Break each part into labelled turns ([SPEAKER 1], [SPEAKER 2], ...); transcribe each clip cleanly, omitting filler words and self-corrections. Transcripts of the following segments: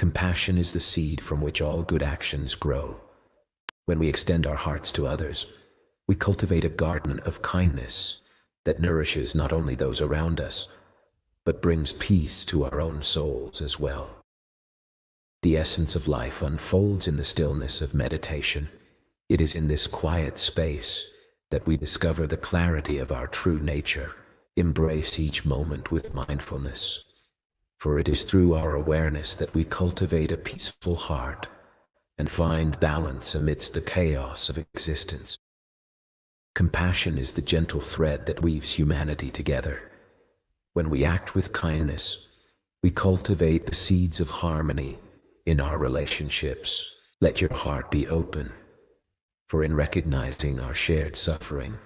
[SPEAKER 1] Compassion is the seed from which all good actions grow. When we extend our hearts to others, we cultivate a garden of kindness that nourishes not only those around us, but brings peace to our own souls as well. The essence of life unfolds in the stillness of meditation. It is in this quiet space that we discover the clarity of our true nature. Embrace each moment with mindfulness, for it is through our awareness that we cultivate a peaceful heart and find balance amidst the chaos of existence. Compassion is the gentle thread that weaves humanity together. When we act with kindness, we cultivate the seeds of harmony in our relationships. Let your heart be open, for in recognizing our shared suffering,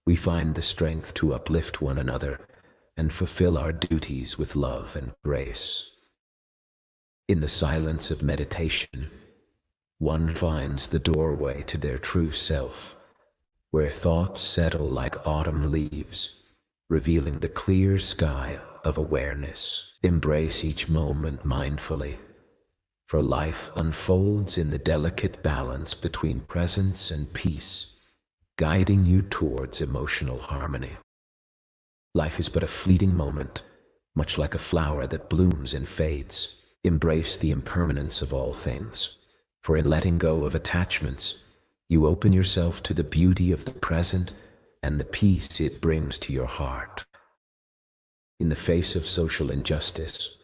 [SPEAKER 1] we find the strength to uplift one another and fulfill our duties with love and grace. In the silence of meditation, one finds the doorway to their true self, where thoughts settle like autumn leaves, revealing the clear sky of awareness. Embrace each moment mindfully, for life unfolds in the delicate balance between presence and peace, guiding you towards emotional harmony. Life is but a fleeting moment, much like a flower that blooms and fades. Embrace the impermanence of all things, for in letting go of attachments, you open yourself to the beauty of the present and the peace it brings to your heart. In the face of social injustice,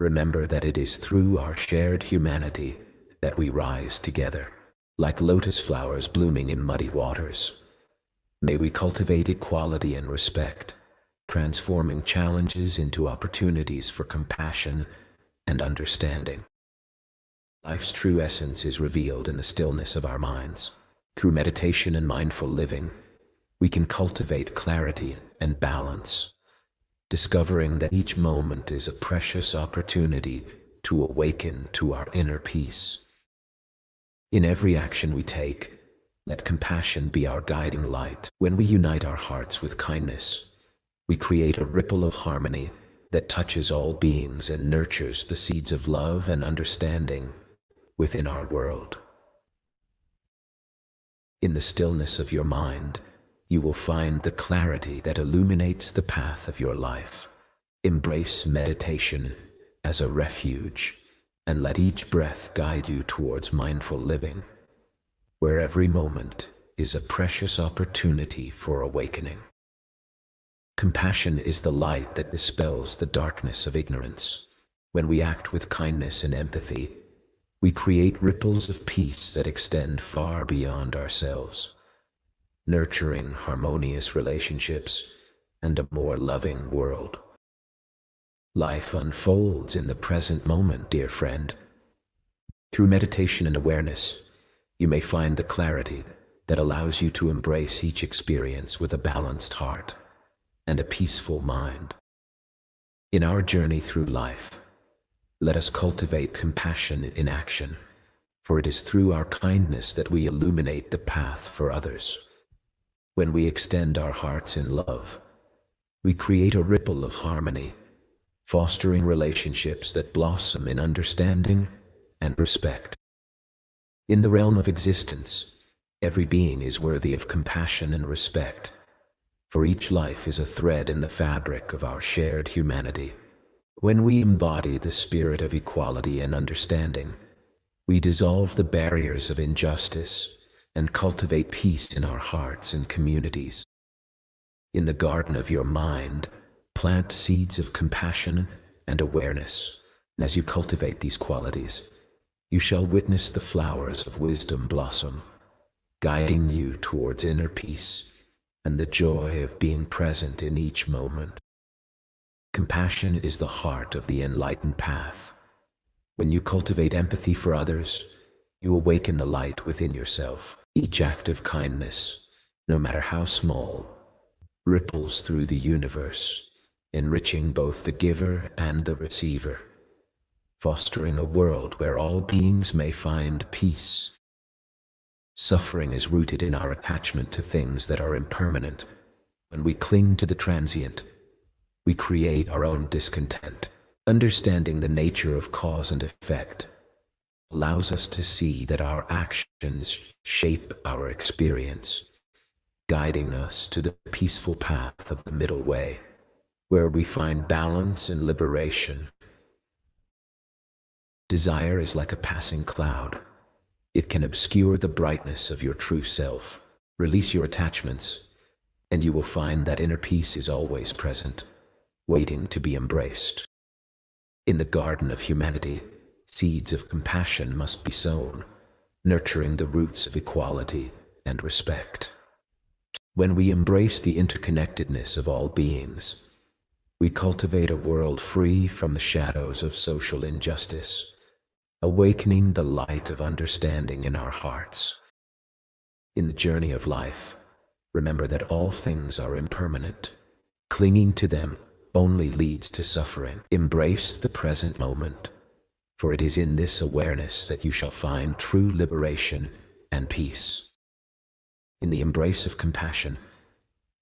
[SPEAKER 1] remember that it is through our shared humanity that we rise together, like lotus flowers blooming in muddy waters. May we cultivate equality and respect, transforming challenges into opportunities for compassion and understanding. Life's true essence is revealed in the stillness of our minds. Through meditation and mindful living, we can cultivate clarity and balance, discovering that each moment is a precious opportunity to awaken to our inner peace. In every action we take, let compassion be our guiding light. When we unite our hearts with kindness, we create a ripple of harmony that touches all beings and nurtures the seeds of love and understanding within our world. In the stillness of your mind, you will find the clarity that illuminates the path of your life. Embrace meditation as a refuge, and let each breath guide you towards mindful living, where every moment is a precious opportunity for awakening. Compassion is the light that dispels the darkness of ignorance. When we act with kindness and empathy, we create ripples of peace that extend far beyond ourselves, nurturing harmonious relationships and a more loving world. Life unfolds in the present moment, dear friend. Through meditation and awareness, you may find the clarity that allows you to embrace each experience with a balanced heart and a peaceful mind. In our journey through life, let us cultivate compassion in action, for it is through our kindness that we illuminate the path for others. When we extend our hearts in love, we create a ripple of harmony, fostering relationships that blossom in understanding and respect. In the realm of existence, every being is worthy of compassion and respect, for each life is a thread in the fabric of our shared humanity. When we embody the spirit of equality and understanding, we dissolve the barriers of injustice and cultivate peace in our hearts and communities. In the garden of your mind, plant seeds of compassion and awareness. And as you cultivate these qualities, you shall witness the flowers of wisdom blossom, guiding you towards inner peace and the joy of being present in each moment. Compassion is the heart of the enlightened path. When you cultivate empathy for others, you awaken the light within yourself. Each act of kindness, no matter how small, ripples through the universe, enriching both the giver and the receiver, fostering a world where all beings may find peace. Suffering is rooted in our attachment to things that are impermanent. When we cling to the transient, we create our own discontent. Understanding the nature of cause and effect allows us to see that our actions shape our experience, guiding us to the peaceful path of the middle way, where we find balance and liberation. Desire is like a passing cloud. It can obscure the brightness of your true self. Release your attachments, and you will find that inner peace is always present, waiting to be embraced. In the garden of humanity, seeds of compassion must be sown, nurturing the roots of equality and respect. When we embrace the interconnectedness of all beings, we cultivate a world free from the shadows of social injustice, awakening the light of understanding in our hearts. In the journey of life, remember that all things are impermanent. Clinging to them only leads to suffering. Embrace the present moment, for it is in this awareness that you shall find true liberation and peace. In the embrace of compassion,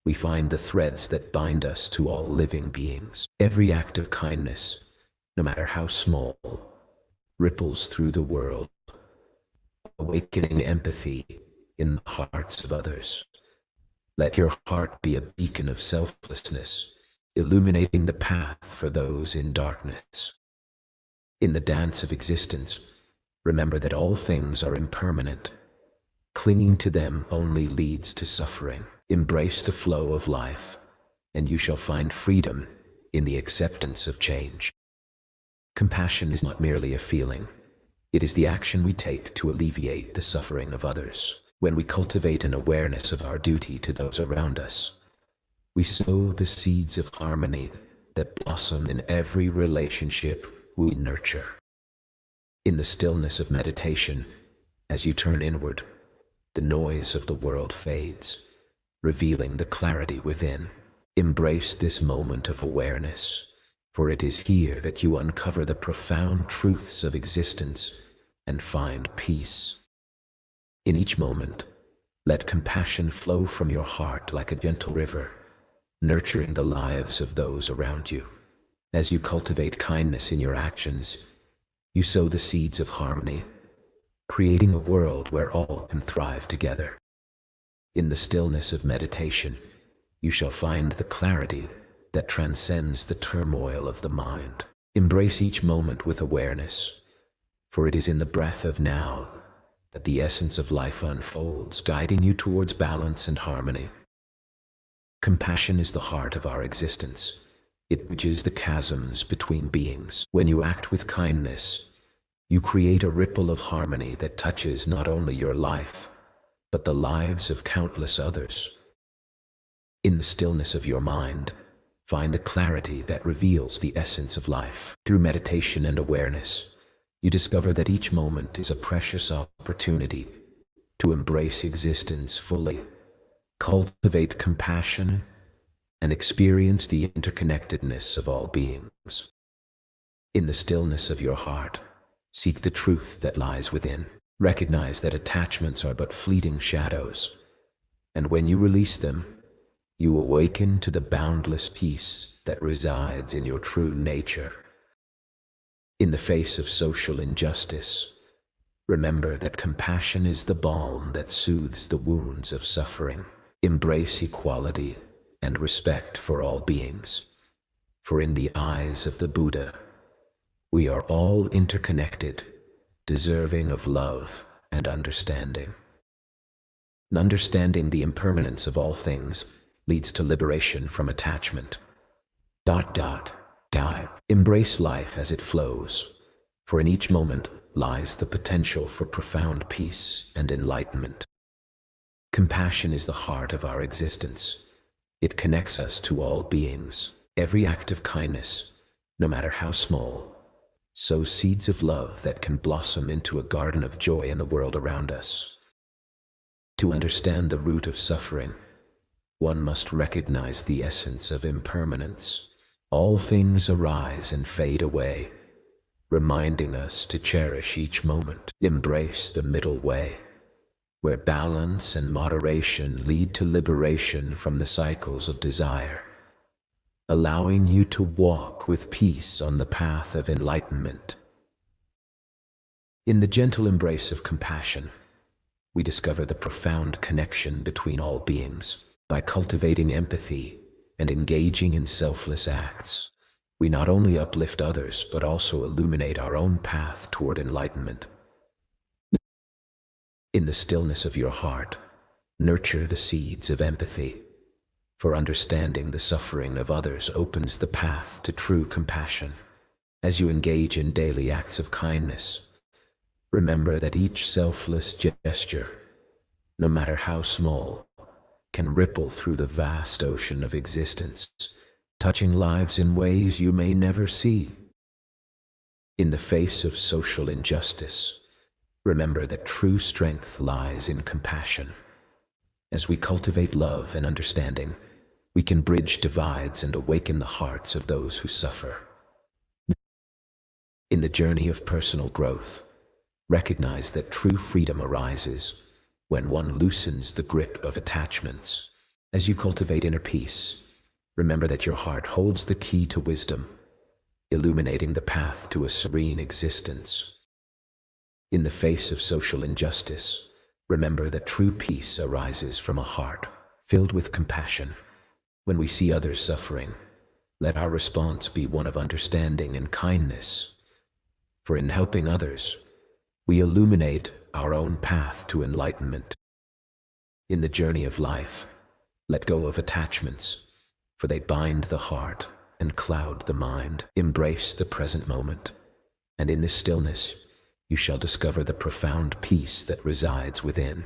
[SPEAKER 1] we find the threads that bind us to all living beings. Every act of kindness, no matter how small, ripples through the world, awakening empathy in the hearts of others. Let your heart be a beacon of selflessness, illuminating the path for those in darkness. In the dance of existence, remember that all things are impermanent. Clinging to them only leads to suffering. Embrace the flow of life, and you shall find freedom in the acceptance of change. Compassion is not merely a feeling. It is the action we take to alleviate the suffering of others. When we cultivate an awareness of our duty to those around us, we sow the seeds of harmony that blossom in every relationship we nurture. In the stillness of meditation, as you turn inward, the noise of the world fades, revealing the clarity within. Embrace this moment of awareness, for it is here that you uncover the profound truths of existence and find peace. In each moment, let compassion flow from your heart like a gentle river, nurturing the lives of those around you. As you cultivate kindness in your actions, you sow the seeds of harmony, creating a world where all can thrive together. In the stillness of meditation, you shall find the clarity that transcends the turmoil of the mind. Embrace each moment with awareness, for it is in the breath of now that the essence of life unfolds, guiding you towards balance and harmony. Compassion is the heart of our existence. It bridges the chasms between beings. When you act with kindness, you create a ripple of harmony that touches not only your life, but the lives of countless others. In the stillness of your mind, find the clarity that reveals the essence of life. Through meditation and awareness, you discover that each moment is a precious opportunity to embrace existence fully, cultivate compassion, and experience the interconnectedness of all beings. In the stillness of your heart, seek the truth that lies within. Recognize that attachments are but fleeting shadows, and when you release them, you awaken to the boundless peace that resides in your true nature. In the face of social injustice, remember that compassion is the balm that soothes the wounds of suffering. Embrace equality and respect for all beings, for in the eyes of the Buddha, we are all interconnected, deserving of love and understanding. Understanding the impermanence of all things leads to liberation from attachment. Embrace life as it flows, for in each moment lies the potential for profound peace and enlightenment. Compassion is the heart of our existence. It connects us to all beings. Every act of kindness, no matter how small, sow seeds of love that can blossom into a garden of joy in the world around us. To understand the root of suffering, one must recognize the essence of impermanence. All things arise and fade away, reminding us to cherish each moment. Embrace the middle way, where balance and moderation lead to liberation from the cycles of desire. allowing you to walk with peace on the path of enlightenment. In the gentle embrace of compassion, we discover the profound connection between all beings. By cultivating empathy and engaging in selfless acts, we not only uplift others but also illuminate our own path toward enlightenment. In the stillness of your heart, nurture the seeds of empathy, for understanding the suffering of others opens the path to true compassion. As you engage in daily acts of kindness, remember that each selfless gesture, no matter how small, can ripple through the vast ocean of existence, touching lives in ways you may never see. In the face of social injustice, remember that true strength lies in compassion. As we cultivate love and understanding, we can bridge divides and awaken the hearts of those who suffer. In the journey of personal growth, recognize that true freedom arises when one loosens the grip of attachments. As you cultivate inner peace, remember that your heart holds the key to wisdom, illuminating the path to a serene existence. In the face of social injustice, remember that true peace arises from a heart filled with compassion. When we see others suffering, let our response be one of understanding and kindness, for in helping others, we illuminate our own path to enlightenment. In the journey of life, let go of attachments, for they bind the heart and cloud the mind. Embrace the present moment, and in this stillness, you shall discover the profound peace that resides within.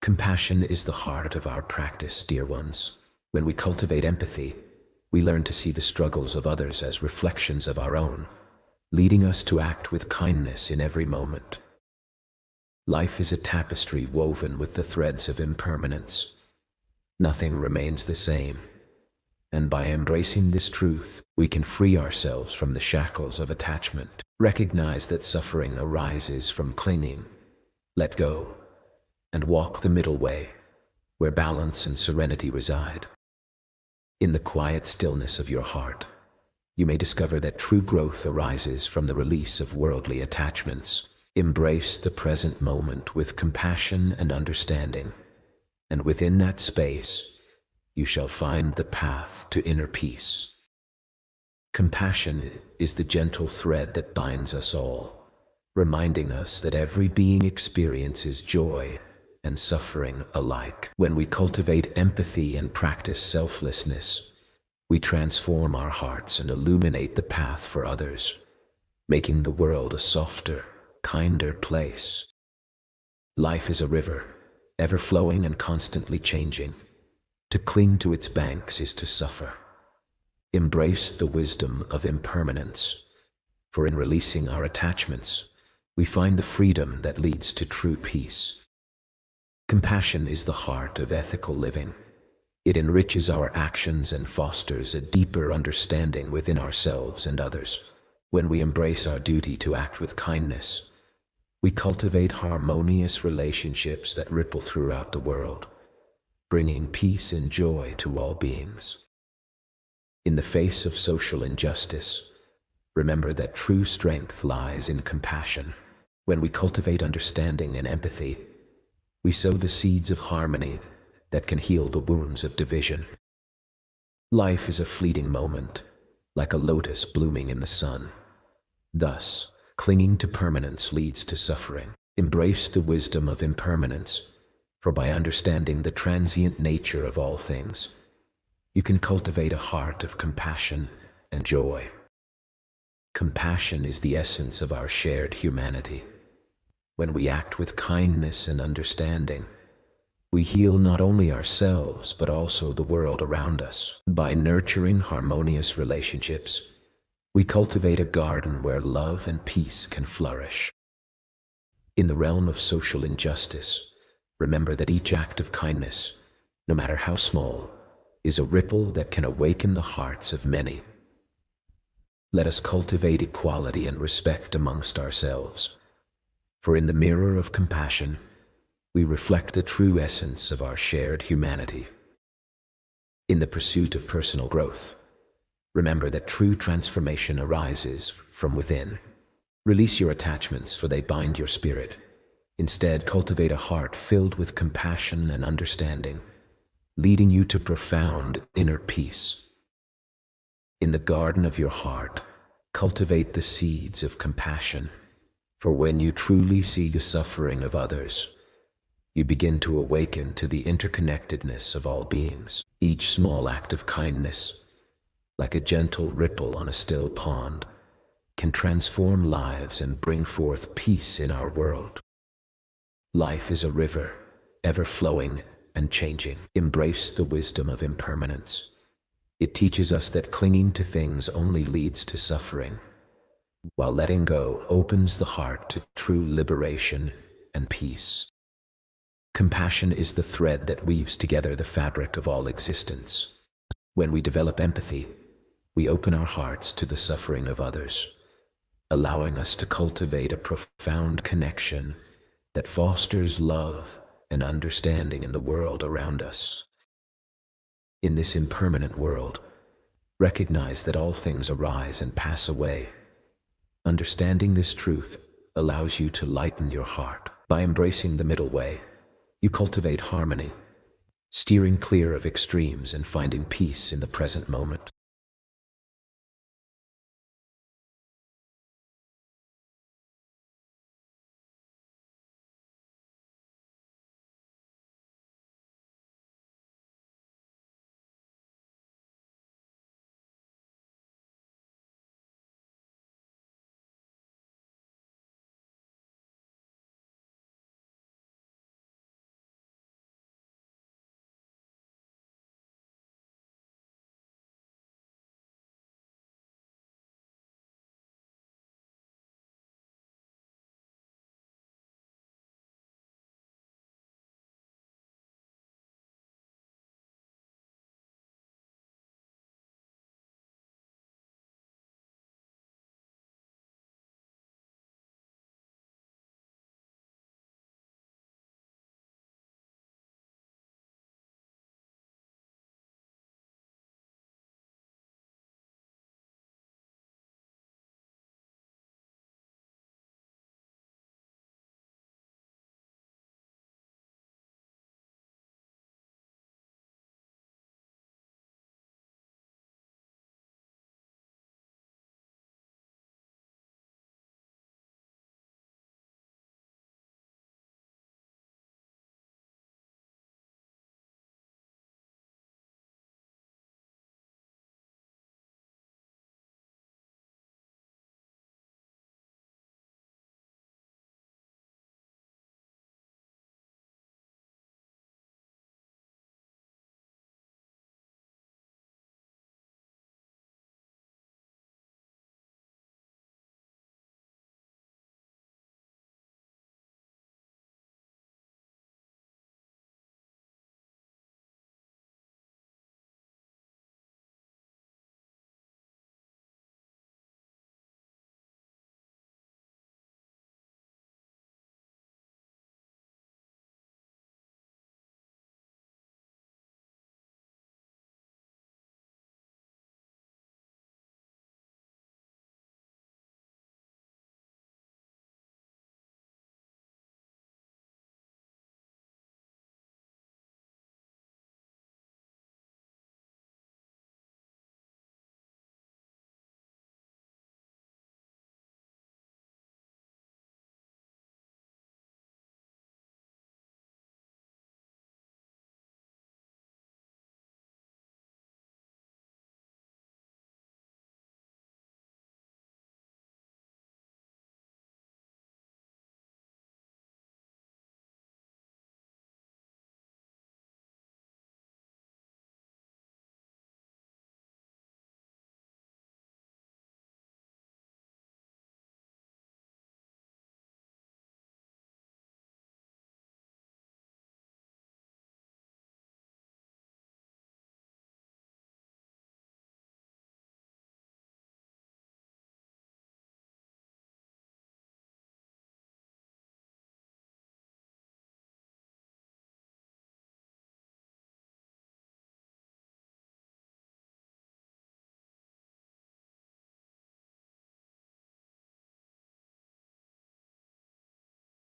[SPEAKER 1] Compassion is the heart of our practice, dear ones. When we cultivate empathy, we learn to see the struggles of others as reflections of our own, leading us to act with kindness in every moment. Life is a tapestry woven with the threads of impermanence. Nothing remains the same, and by embracing this truth, we can free ourselves from the shackles of attachment. Recognize that suffering arises from clinging. Let go, and walk the middle way, where balance and serenity reside. In the quiet stillness of your heart, you may discover that true growth arises from the release of worldly attachments. Embrace the present moment with compassion and understanding, and within that space, you shall find the path to inner peace. Compassion is the gentle thread that binds us all, reminding us that every being experiences joy and suffering alike. When we cultivate empathy and practice selflessness, we transform our hearts and illuminate the path for others, making the world a softer, kinder place. Life is a river, ever flowing and constantly changing. To cling to its banks is to suffer. Embrace the wisdom of impermanence, for in releasing our attachments, we find the freedom that leads to true peace. Compassion is the heart of ethical living. It enriches our actions and fosters a deeper understanding within ourselves and others. When we embrace our duty to act with kindness, we cultivate harmonious relationships that ripple throughout the world, bringing peace and joy to all beings. In the face of social injustice, remember that true strength lies in compassion. When we cultivate understanding and empathy, we sow the seeds of harmony that can heal the wounds of division. Life is a fleeting moment, like a lotus blooming in the sun. Thus, clinging to permanence leads to suffering. Embrace the wisdom of impermanence, for by understanding the transient nature of all things, you can cultivate a heart of compassion and joy. Compassion is the essence of our shared humanity. When we act with kindness and understanding, we heal not only ourselves but also the world around us. By nurturing harmonious relationships, we cultivate a garden where love and peace can flourish. In the realm of social injustice, remember that each act of kindness, no matter how small, is a ripple that can awaken the hearts of many. Let us cultivate equality and respect amongst ourselves, for in the mirror of compassion, we reflect the true essence of our shared humanity. In the pursuit of personal growth, remember that true transformation arises from within. Release your attachments, for they bind your spirit. Instead, cultivate a heart filled with compassion and understanding, leading you to profound inner peace. In the garden of your heart, cultivate the seeds of compassion, for when you truly see the suffering of others, you begin to awaken to the interconnectedness of all beings. Each small act of kindness, like a gentle ripple on a still pond, can transform lives and bring forth peace in our world. Life is a river, ever flowing and changing. Embrace the wisdom of impermanence. It teaches us that clinging to things only leads to suffering, while letting go opens the heart to true liberation and peace. Compassion is the thread that weaves together the fabric of all existence. When we develop empathy, we open our hearts to the suffering of others, allowing us to cultivate a profound connection that fosters love and understanding in the world around us. In this impermanent world, recognize that all things arise and pass away. Understanding this truth allows you to lighten your heart. By embracing the middle way, you cultivate harmony, steering clear of extremes and finding peace in the present moment.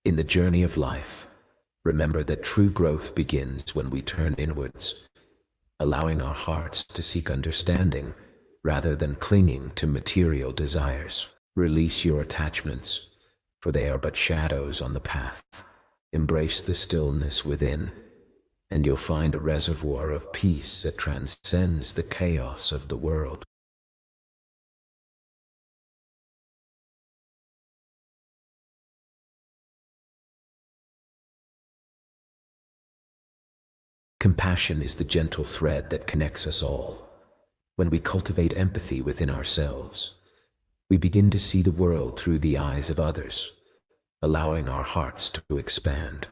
[SPEAKER 1] In the journey of life, remember that true growth begins when we turn inwards, allowing our hearts to seek understanding rather than clinging to material desires. Release your attachments, for they are but shadows on the path. Embrace the stillness within, and you'll find a reservoir of peace that transcends the chaos of the world. Compassion is the gentle thread that connects us all. When we cultivate empathy within ourselves, we begin to see the world through the eyes of others, allowing our hearts to expand.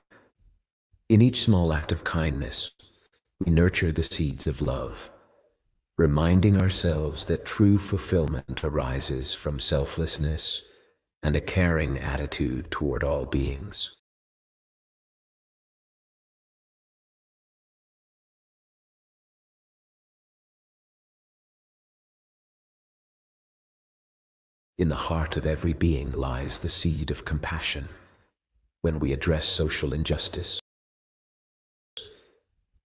[SPEAKER 1] In each small act of kindness, we nurture the seeds of love, reminding ourselves that true fulfillment arises from selflessness and a caring attitude toward all beings. In the heart of every being lies the seed of compassion. When we address social injustice,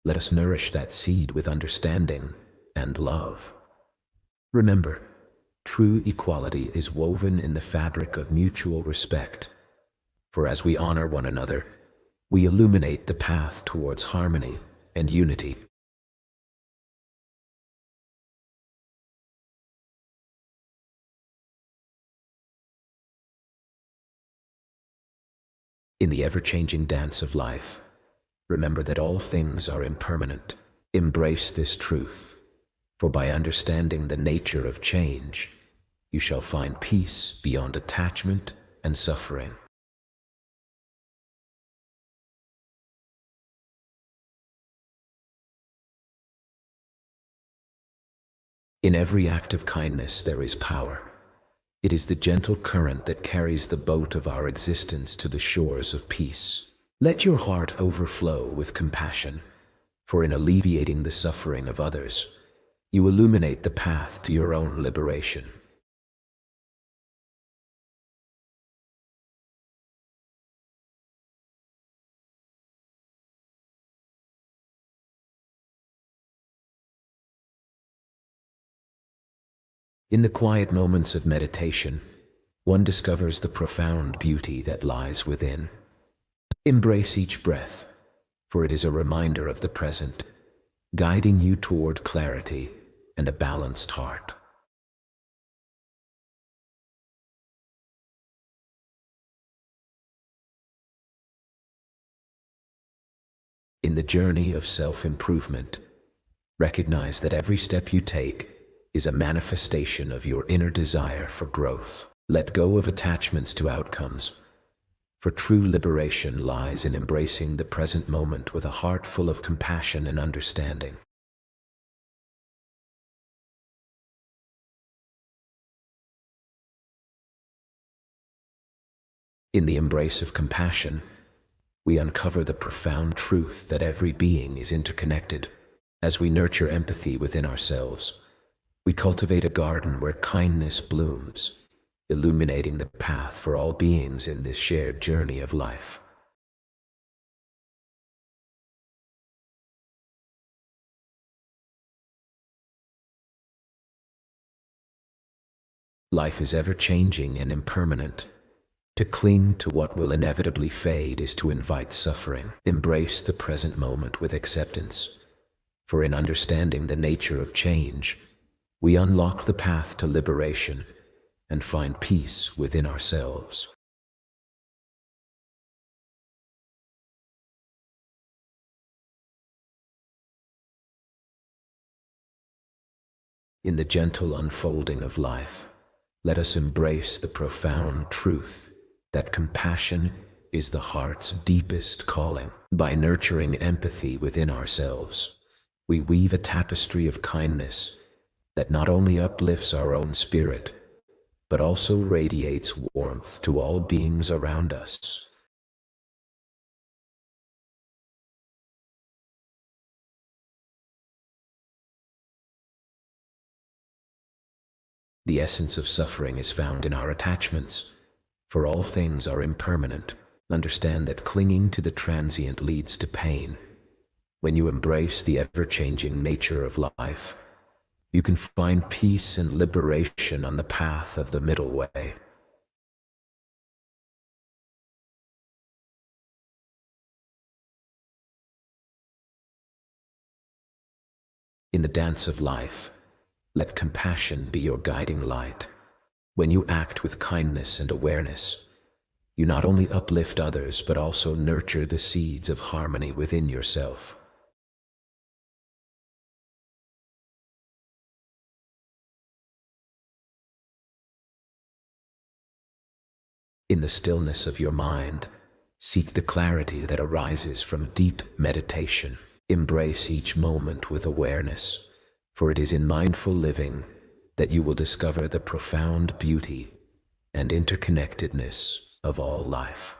[SPEAKER 1] let us nourish that seed with understanding and love. Remember, true equality is woven in the fabric of mutual respect, for as we honor one another, we illuminate the path towards harmony and unity. In the ever-changing dance of life, remember that all things are impermanent. Embrace this truth, for by understanding the nature of change, you shall find peace beyond attachment and suffering. In every act of kindness there is power. It is the gentle current that carries the boat of our existence to the shores of peace. Let your heart overflow with compassion, for in alleviating the suffering of others, you illuminate the path to your own liberation. In the quiet moments of meditation, one discovers the profound beauty that lies within. Embrace each breath, for it is a reminder of the present, guiding you toward clarity and a balanced heart. In the journey of self-improvement, recognize that every step you take is a manifestation of your inner desire for growth. Let go of attachments to outcomes, for true liberation lies in embracing the present moment with a heart full of compassion and understanding. In the embrace of compassion, we uncover the profound truth that every being is interconnected. As we nurture empathy within ourselves, we cultivate a garden where kindness blooms, illuminating the path for all beings in this shared journey of life. Life is ever-changing and impermanent. To cling to what will inevitably fade is to invite suffering. Embrace the present moment with acceptance, for in understanding the nature of change, we unlock the path to liberation and find peace within ourselves. In the gentle unfolding of life, let us embrace the profound truth that compassion is the heart's deepest calling. By nurturing empathy within ourselves, we weave a tapestry of kindness that not only uplifts our own spirit, but also radiates warmth to all beings around us. The essence of suffering is found in our attachments, for all things are impermanent. Understand that clinging to the transient leads to pain. When you embrace the ever-changing nature of life, you can find peace and liberation on the path of the middle way. In the dance of life, let compassion be your guiding light. When you act with kindness and awareness, you not only uplift others but also nurture the seeds of harmony within yourself. In the stillness of your mind, seek the clarity that arises from deep meditation. Embrace each moment with awareness, for it is in mindful living that you will discover the profound beauty and interconnectedness of all life.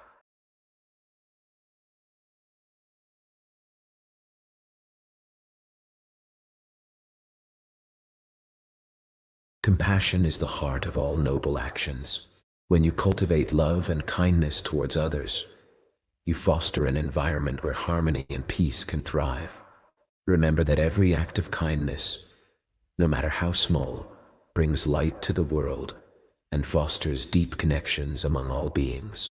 [SPEAKER 1] Compassion is the heart of all noble actions. When you cultivate love and kindness towards others, you foster an environment where harmony and peace can thrive. Remember that every act of kindness, no matter how small, brings light to the world and fosters deep connections among all beings.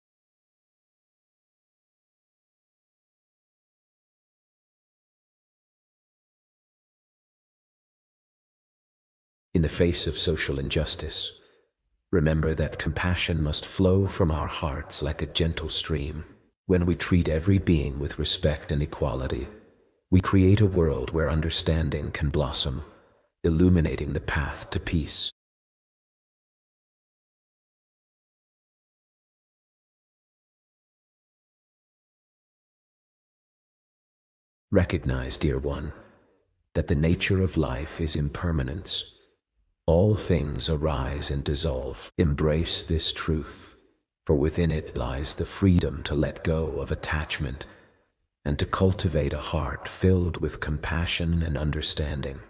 [SPEAKER 1] In the face of social injustice, remember that compassion must flow from our hearts like a gentle stream. When we treat every being with respect and equality, we create a world where understanding can blossom, illuminating the path to peace. Recognize, dear one, that the nature of life is impermanence. All things arise and dissolve. Embrace this truth, for within it lies the freedom to let go of attachment and to cultivate a heart filled with compassion and understanding.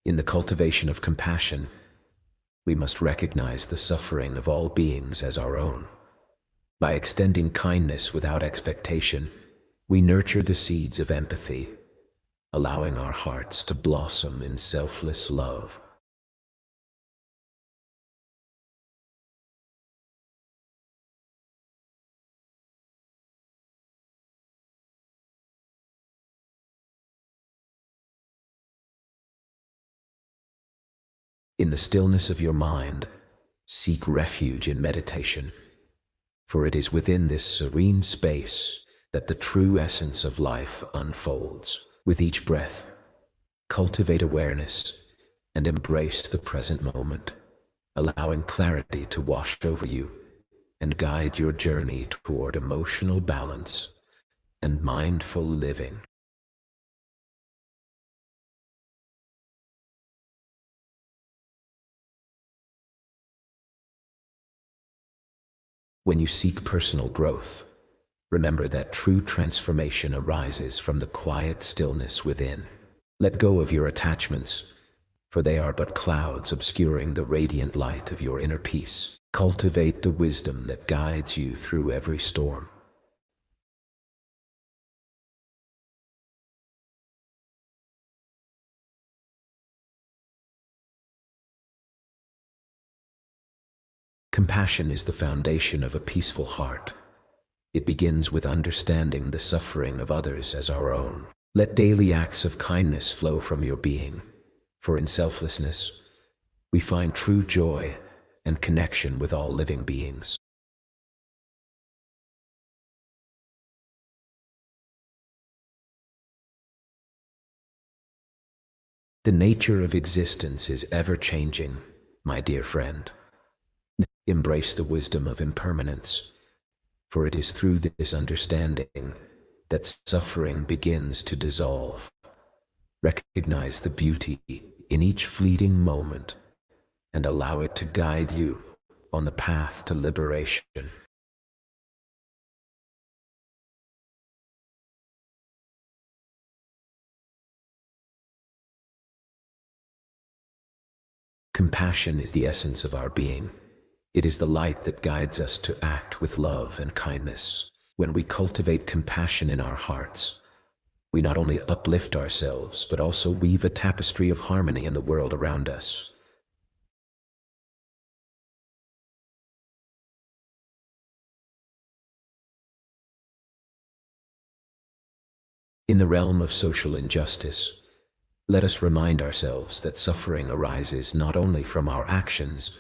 [SPEAKER 1] In the cultivation of compassion, we must recognize the suffering of all beings as our own. By extending kindness without expectation, we nurture the seeds of empathy, allowing our hearts to blossom in selfless love. In the stillness of your mind, seek refuge in meditation, for it is within this serene space that the true essence of life unfolds. With each breath, cultivate awareness and embrace the present moment, allowing clarity to wash over you and guide your journey toward emotional balance and mindful living. When you seek personal growth, remember that true transformation arises from the quiet stillness within. Let go of your attachments, for they are but clouds obscuring the radiant light of your inner peace. Cultivate the wisdom that guides you through every storm. Compassion is the foundation of a peaceful heart. It begins with understanding the suffering of others as our own. Let daily acts of kindness flow from your being, for in selflessness, we find true joy and connection with all living beings. The nature of existence is ever-changing, my dear friend. Embrace the wisdom of impermanence, for it is through this understanding that suffering begins to dissolve. Recognize the beauty in each fleeting moment and allow it to guide you on the path to liberation. Compassion is the essence of our being. It is the light that guides us to act with love and kindness. When we cultivate compassion in our hearts, we not only uplift ourselves, but also weave a tapestry of harmony in the world around us. In the realm of social injustice, let us remind ourselves that suffering arises not only from our actions,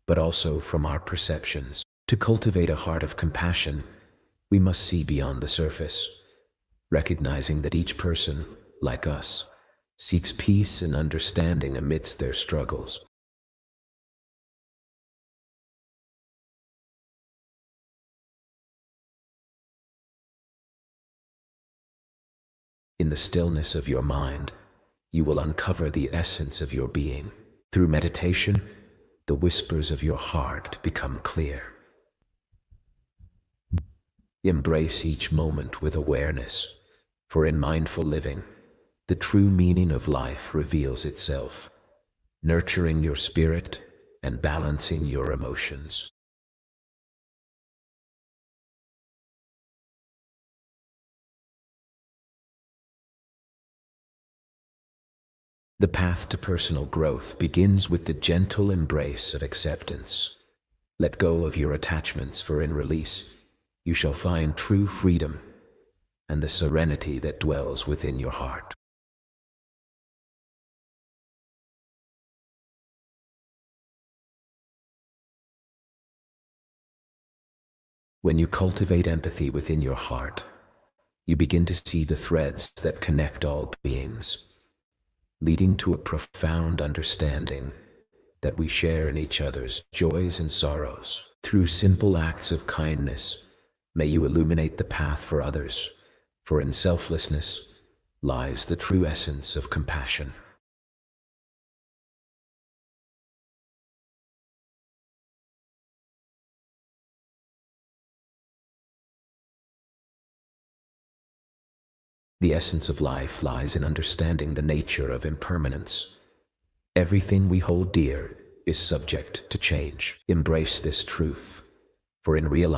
[SPEAKER 1] but also from our perceptions. To cultivate a heart of compassion, we must see beyond the surface, recognizing that each person, like us, seeks peace and understanding amidst their struggles. In the stillness of your mind, you will uncover the essence of your being. Through meditation, the whispers of your heart become clear. Embrace each moment with awareness, for in mindful living, the true meaning of life reveals itself, nurturing your spirit and balancing your emotions. The path to personal growth begins with the gentle embrace of acceptance. Let go of your attachments, for in release, you shall find true freedom and the serenity that dwells within your heart. When you cultivate empathy within your heart, you begin to see the threads that connect all beings, leading to a profound understanding that we share in each other's joys and sorrows. Through simple acts of kindness, may you illuminate the path for others, for in selflessness lies the true essence of compassion. The essence of life lies in understanding the nature of impermanence, Everything we hold dear is subject to change. Embrace this truth, for in real life,